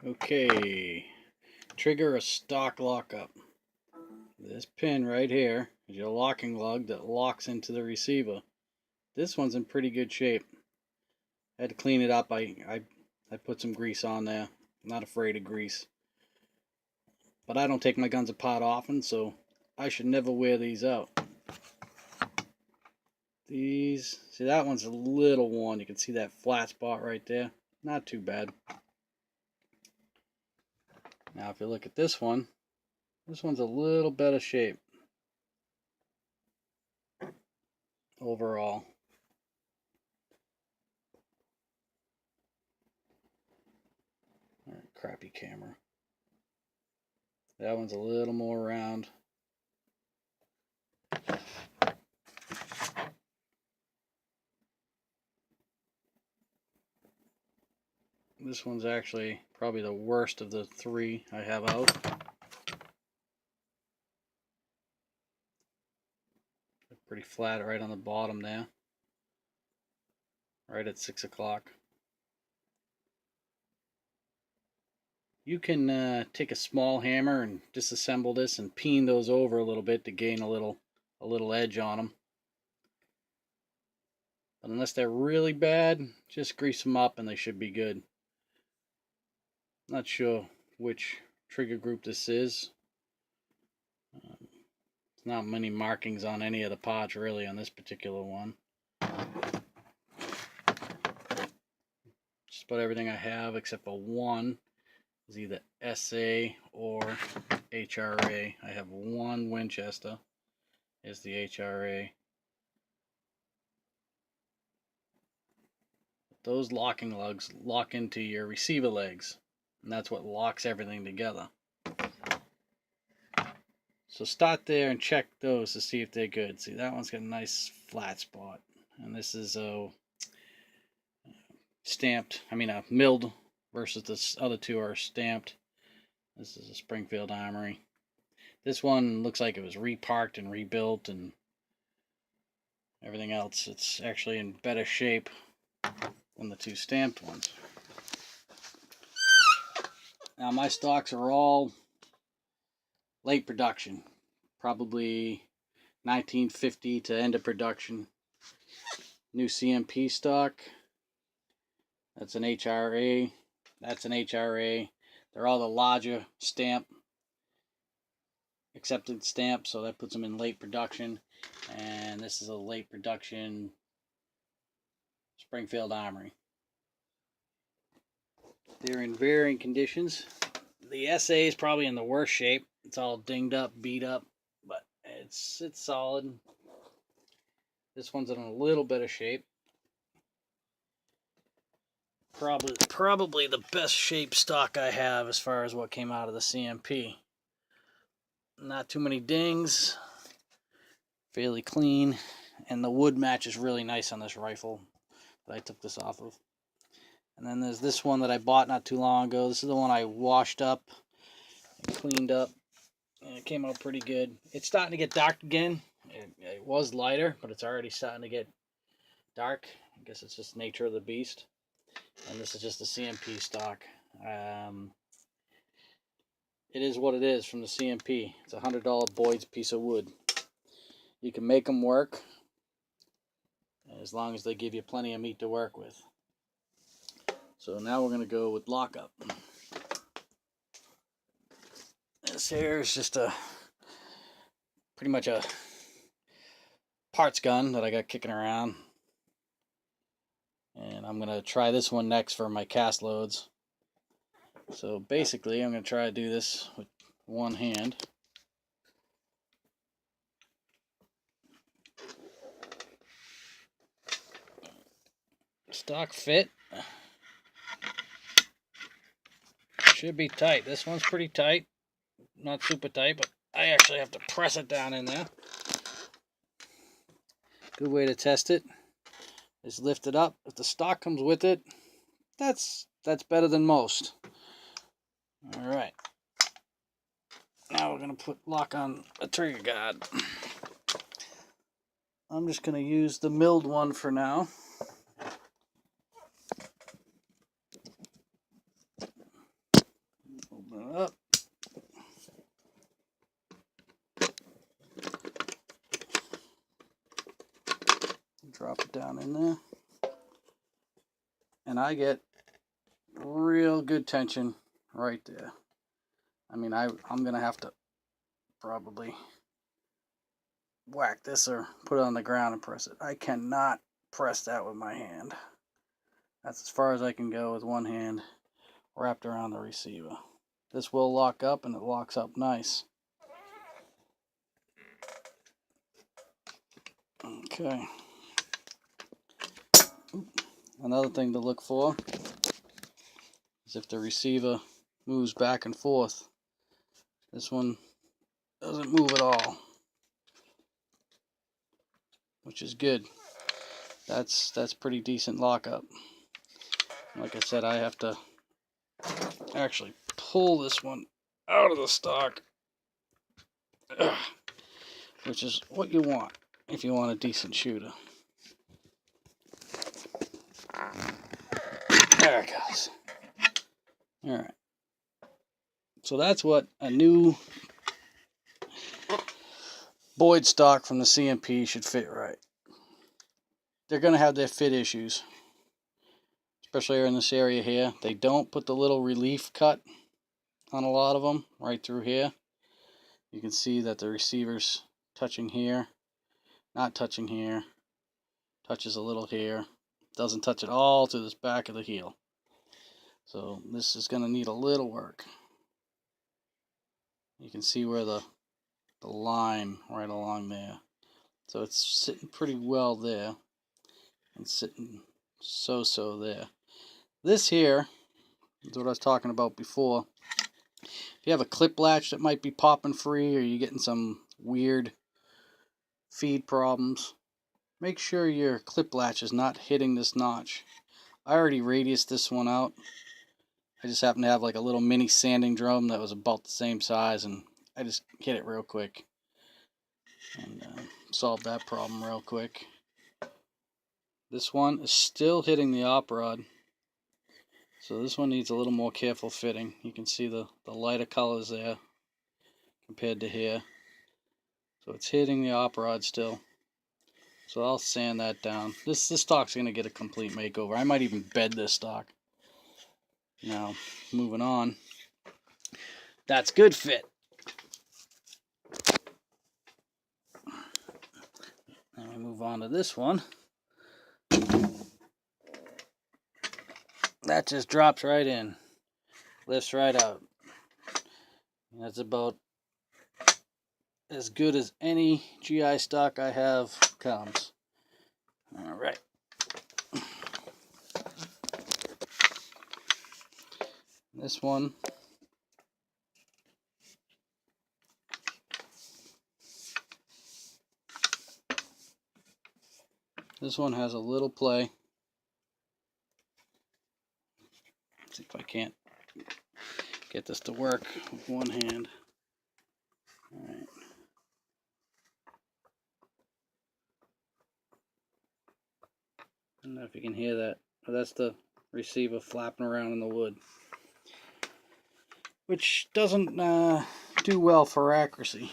Okay, trigger a stock lockup. This pin right here is your locking lug that locks into the receiver. This one's in pretty good shape. I had to clean it up. I put some grease on there. I'm not afraid of grease. But I don't take my guns apart often, so I should never wear these out. These, see, that one's a little worn. You can see that flat spot right there. Not too bad. Now if you look at this one's a little better shape overall. Alright, crappy camera. That one's a little more round. This one's actually probably the worst of the three I have out. Pretty flat right on the bottom there. Right at 6 o'clock. You can take a small hammer and disassemble this and peen those over a little bit to gain a little edge on them. But unless they're really bad, just grease them up and they should be good. Not sure which trigger group this is. There's not many markings on any of the parts really on this particular one. Just about everything I have except for one is either SA or HRA. I have one Winchester. Is the HRA. Those locking lugs lock into your receiver legs, and that's what locks everything together. So start there and check those to see if they're good. See, that one's got a nice flat spot, and this is stamped. Milled, versus the other two are stamped. This is a Springfield Armory. This one looks like it was reparked and rebuilt and everything else. It's actually in better shape than the two stamped ones. Now my stocks are all late production, probably 1950 to end of production. New CMP stock. That's an HRA. That's an HRA. They're all the larger stamp, accepted stamp, so that puts them in late production. And this is a late production Springfield Armory. They're in varying conditions. The SA is probably in the worst shape. It's all dinged up, beat up, but it's solid. This one's in a little bit of shape. Probably the best shape stock I have as far as what came out of the CMP. Not too many dings. Fairly clean. And the wood matches really nice on this rifle that I took this off of. And then there's this one that I bought not too long ago. This is the one I washed up and cleaned up. And it came out pretty good. It's starting to get dark again. It was lighter, but it's already starting to get dark. I guess it's just nature of the beast. And this is just the CMP stock. It is what it is from the CMP. It's a $100 Boyd's piece of wood. You can make them work as long as they give you plenty of meat to work with. So now we're going to go with lockup. This here is just pretty much a parts gun that I got kicking around. And I'm going to try this one next for my cast loads. So basically I'm going to try to do this with one hand. Stock fit. Should be tight. This one's pretty tight. Not super tight, but I actually have to press it down in there. Good way to test it is lift it up. If the stock comes with it, that's better than most. Alright. Now we're going to lock on a trigger guard. I'm just going to use the milled one for now. Drop it down in there. And I get real good tension right there. I mean, I'm going to have to probably whack this or put it on the ground and press it. I cannot press that with my hand. That's as far as I can go with one hand wrapped around the receiver. This will lock up, and it locks up nice. Okay. Another thing to look for is if the receiver moves back and forth. This one doesn't move at all, which is good. That's pretty decent lockup. Like I said, I have to actually pull this one out of the stock, which is what you want if you want a decent shooter. There it goes. Alright. So that's what a new Boyd stock from the CMP should fit right. They're going to have their fit issues, especially in this area here. They don't put the little relief cut on a lot of them right through here. You can see that the receiver's touching here, not touching here, touches a little here, doesn't touch it all to this back of the heel. So this is going to need a little work. You can see where the line right along there. So it's sitting pretty well there and sitting so there. This here is what I was talking about before. If you have a clip latch that might be popping free, or you're getting some weird feed problems, make sure your clip latch is not hitting this notch. I already radiused this one out. I just happened to have like a little mini sanding drum that was about the same size, and I just hit it real quick and solved that problem real quick. This one is still hitting the op rod, so this one needs a little more careful fitting. You can see the lighter colors there compared to here. So it's hitting the op rod still. So I'll sand that down. This stock's going to get a complete makeover. I might even bed this stock. Now, moving on. That's good fit. Then we move on to this one. That just drops right in. Lifts right out. That's about as good as any GI stock I have comes. Alright. This one has a little play. Let's see if I can't get this to work with one hand. Alright. I don't know if you can hear that, but that's the receiver flapping around in the wood, which doesn't do well for accuracy.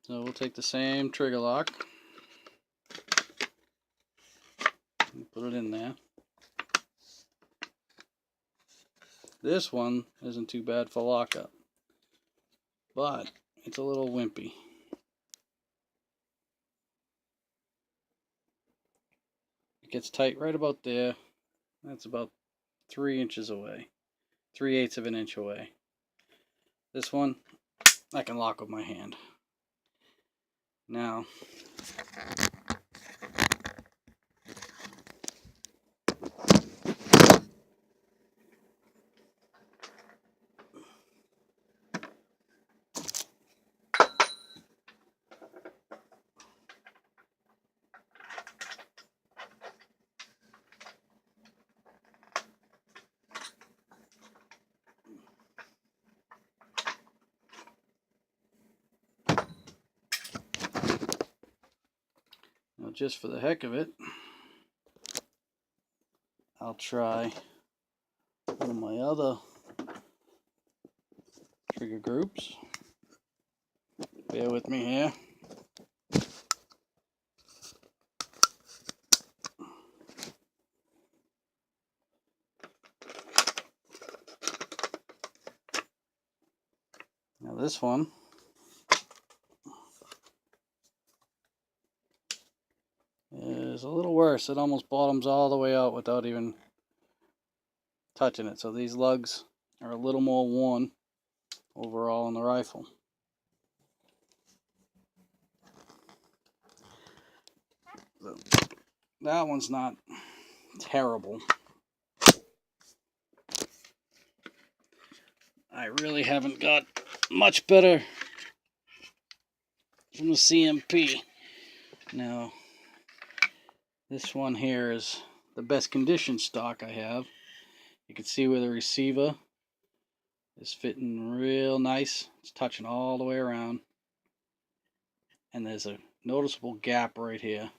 So we'll take the same trigger lock and put it in there. This one isn't too bad for lockup, but it's a little wimpy. It gets tight right about there. That's about 3 inches away, 3/8 of an inch away. This one I can lock with my hand. Now, just for the heck of it, I'll try one of my other trigger groups. Bear with me here. Now this one is a little worse. It almost bottoms all the way out without even touching it. So these lugs are a little more worn overall in the rifle. That one's not terrible. I really haven't got much better from the CMP. Now, this one here is the best condition stock I have. You can see where the receiver is fitting real nice. It's touching all the way around. And there's a noticeable gap right here.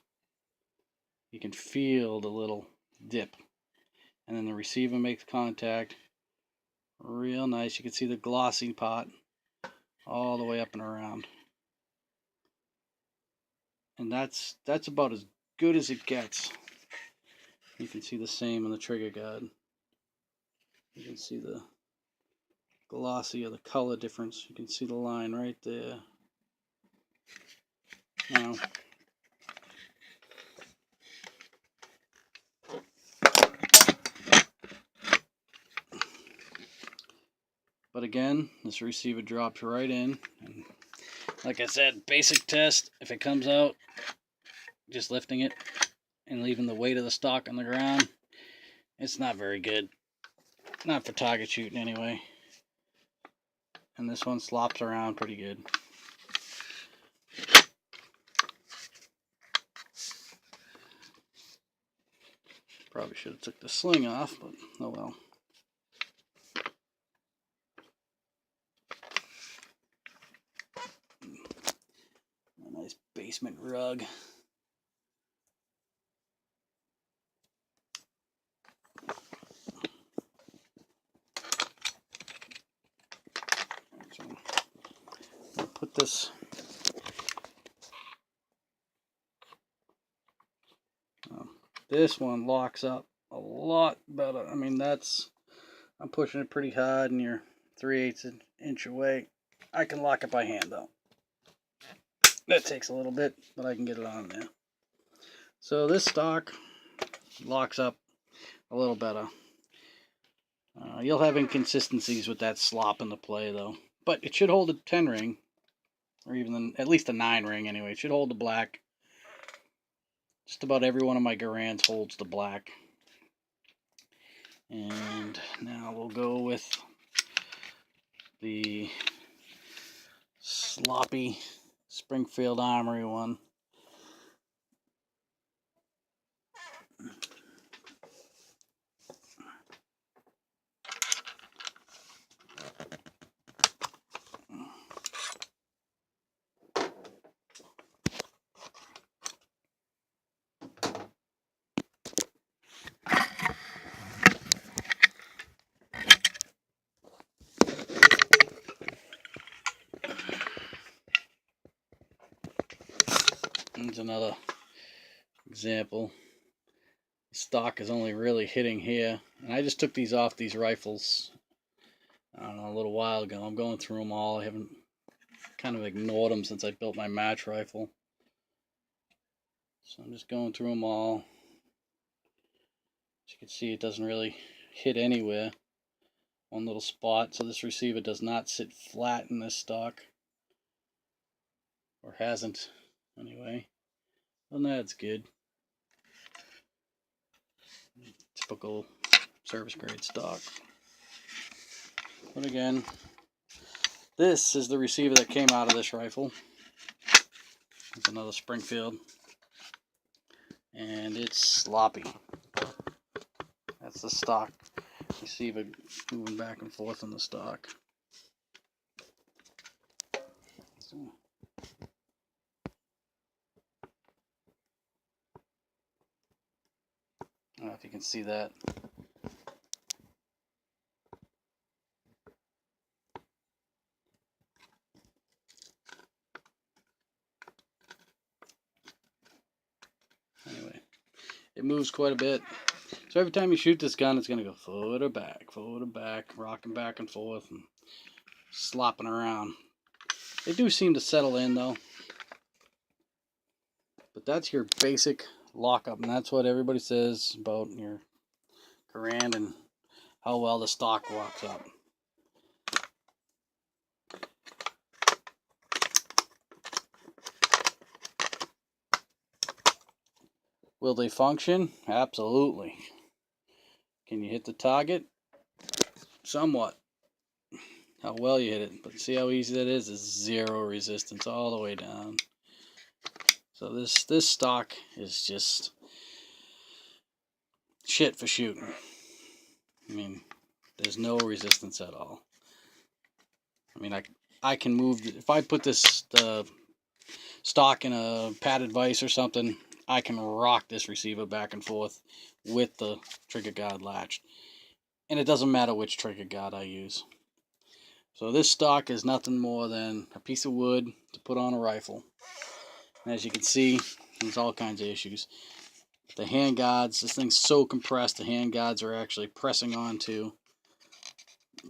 You can feel the little dip. And then the receiver makes contact. Real nice. You can see the glossy part all the way up and around. And that's about as good as it gets. You can see the same on the trigger guard. You can see the glossy or the color difference. You can see the line right there. Now, but again, this receiver drops right in. And like I said, basic test, if it comes out, just lifting it and leaving the weight of the stock on the ground, it's not very good. Not for target shooting anyway. And this one slops around pretty good. Probably should have took the sling off, but oh well. A nice basement rug. So I'll put this this one locks up a lot better. I mean, I'm pushing it pretty hard and you're 3/8 inch away. I can lock it by hand though. That takes a little bit, but I can get it on there. So this stock locks up a little better. You'll have inconsistencies with that slop in the play though, but it should hold a 10 ring, or even at least a 9 ring anyway. It should hold the black. Just about every one of my Garands holds the black. And now we'll go with the sloppy Springfield Armory one. Here's another example. The stock is only really hitting here, and I just took these off these rifles, I don't know, a little while ago. I'm going through them all. I haven't kind of ignored them since I built my match rifle, so I'm just going through them all. As you can see, it doesn't really hit anywhere. One little spot. So this receiver does not sit flat in this stock, or hasn't anyway. Well, that's good. Typical service grade stock. But again, this is the receiver that came out of this rifle. It's another Springfield, and it's sloppy. That's the stock receiver moving back and forth in the stock. So, I don't know if you can see that. It moves quite a bit. So every time you shoot this gun, it's going to go forward or back, rocking back and forth and slopping around. They do seem to settle in though. But that's your basic lockup, and that's what everybody says about your Garand and how well the stock locks up. Will they function? Absolutely. Can you hit the target? Somewhat. How well you hit it. But see how easy that is? It's zero resistance all the way down. So this stock is just shit for shooting. I mean, there's no resistance at all. I mean, I can move, if I put this stock in a padded vise or something, I can rock this receiver back and forth with the trigger guard latched. And it doesn't matter which trigger guard I use. So this stock is nothing more than a piece of wood to put on a rifle. And as you can see, there's all kinds of issues. The hand guards, this thing's so compressed, the hand guards are actually pressing onto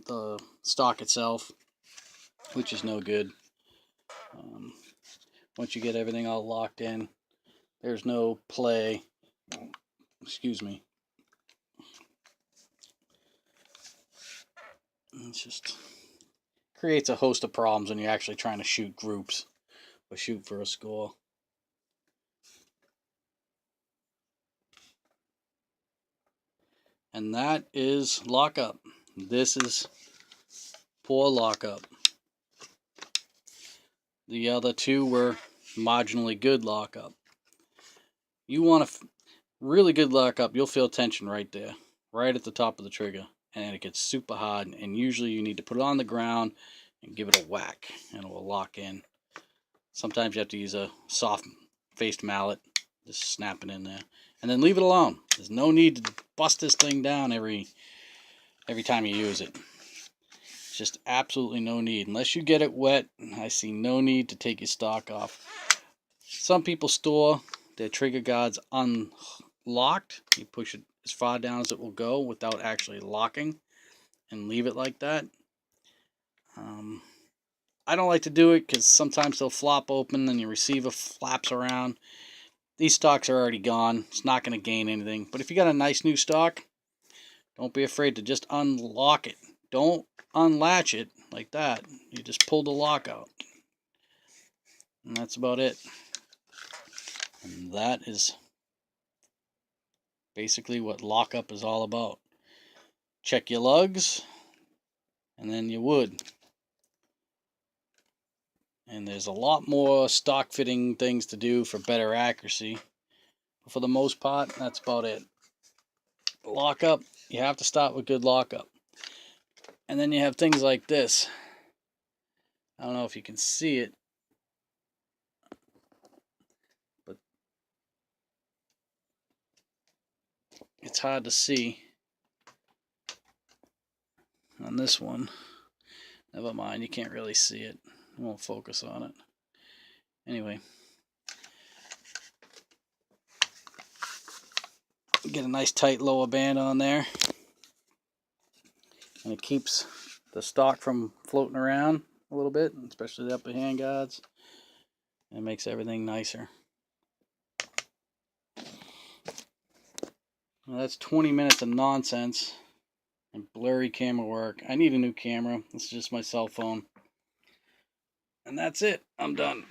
the stock itself, which is no good. Once you get everything all locked in, there's no play. Excuse me. It just creates a host of problems when you're actually trying to shoot groups or shoot for a score. And that is lockup. This is poor lockup. The other two were marginally good lockup. You want a really good lockup, you'll feel tension right there, right at the top of the trigger, and it gets super hard, and usually you need to put it on the ground and give it a whack, and it will lock in. Sometimes you have to use a soft-faced mallet, just snap it in there, and then leave it alone. There's no need to bust this thing down every time you use it. Just absolutely no need. Unless you get it wet, I see no need to take your stock off. Some people store their trigger guards unlocked. You push it as far down as it will go without actually locking and leave it like that. I don't like to do it because sometimes they'll flop open and your receiver flaps around. These stocks are already gone. It's not going to gain anything. But if you got a nice new stock, don't be afraid to just unlock it. Don't unlatch it like that. You just pull the lock out. And that's about it. And that is basically what lockup is all about. Check your lugs, and then your wood. And there's a lot more stock fitting things to do for better accuracy. But for the most part, that's about it. Lockup, you have to start with good lockup. And then you have things like this. I don't know if you can see it, but it's hard to see on this one. Never mind, you can't really see it. I won't focus on it. Anyway, get a nice tight lower band on there, and it keeps the stock from floating around a little bit, especially the upper hand guards. It makes everything nicer. Well, that's 20 minutes of nonsense and blurry camera work. I need a new camera. This is just my cell phone. And that's it. I'm done.